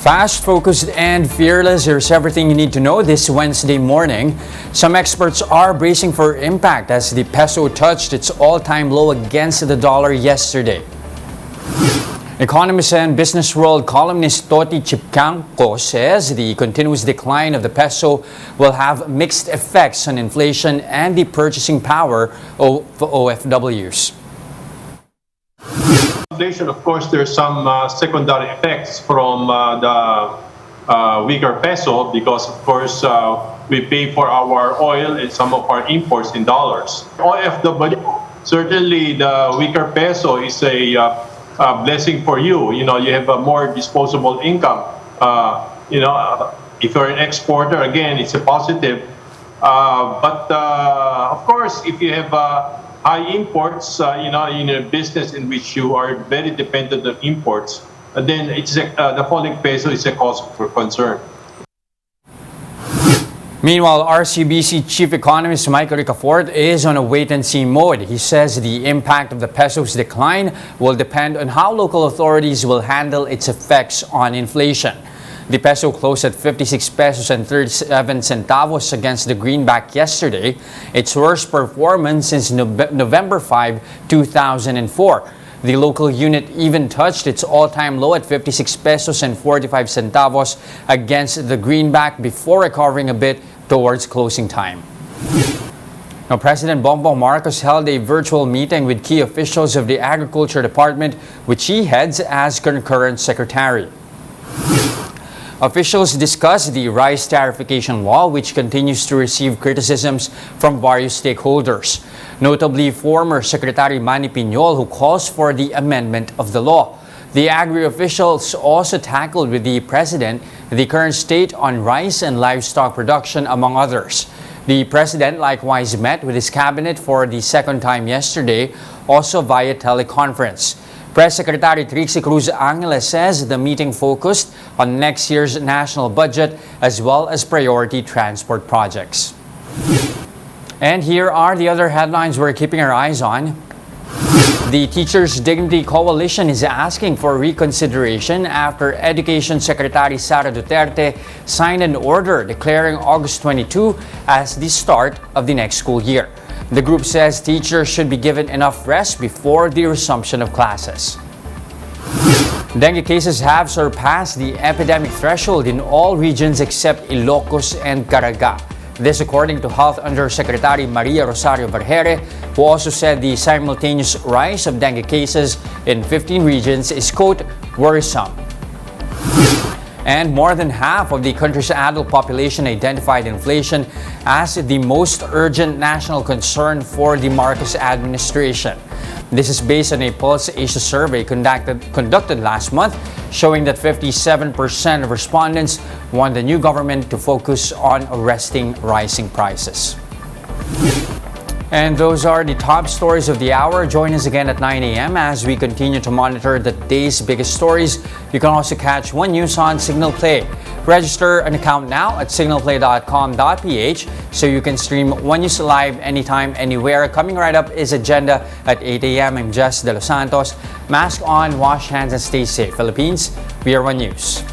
Fast, focused, and fearless. Here's everything you need to know this Wednesday morning. Some experts are bracing for impact as the peso touched its all-time low against the dollar yesterday. Economist and Business World columnist Toti Chipcanco says the continuous decline of the peso will have mixed effects on inflation and the purchasing power of OFWs. Inflation, of course, there's some secondary effects from the weaker peso because, of course, we pay for our oil and some of our imports in dollars. OFW, certainly the weaker peso is a blessing for you. You know, you have a more disposable income. If you're an exporter, again, it's a positive. But of course, if you have high imports, in a business in which you are very dependent on imports, then the falling peso is a cause for concern. Meanwhile, RCBC Chief Economist Michael Ricafort is on a wait-and-see mode. He says the impact of the peso's decline will depend on how local authorities will handle its effects on inflation. The peso closed at 56 pesos and 37 centavos against the greenback yesterday, its worst performance since November 5, 2004. The local unit even touched its all-time low at 56 pesos and 45 centavos against the greenback before recovering a bit towards closing time. Now, President Bongbong Marcos held a virtual meeting with key officials of the Agriculture Department, which he heads as concurrent secretary. Officials discussed the rice tariffication law, which continues to receive criticisms from various stakeholders, notably former Secretary Manny Piñol, who calls for the amendment of the law. The Agri officials also tackled with the President the current state on rice and livestock production, among others. The President likewise met with his cabinet for the second time yesterday, also via teleconference. Press Secretary Trixie Cruz Angeles says the meeting focused on next year's national budget as well as priority transport projects. And here are the other headlines we're keeping our eyes on. The Teachers' Dignity Coalition is asking for reconsideration after Education Secretary Sara Duterte signed an order declaring August 22 as the start of the next school year. The group says teachers should be given enough rest before the resumption of classes. Dengue cases have surpassed the epidemic threshold in all regions except Ilocos and Caraga. This according to Health Undersecretary Maria Rosario Barjere, who also said the simultaneous rise of dengue cases in 15 regions is, quote, worrisome. And more than half of the country's adult population identified inflation as the most urgent national concern for the Marcos administration. This is based on a Pulse Asia survey conducted last month, showing that 57% of respondents want the new government to focus on arresting rising prices. And those are the top stories of the hour. Join us again at 9 a.m. as we continue to monitor the day's biggest stories. You can also catch One News on Signal Play. Register an account now at signalplay.com.ph so you can stream One News live anytime, anywhere. Coming right up is Agenda at 8 a.m. I'm Jess De Los Santos. Mask on, wash hands, and stay safe. Philippines, we are One News.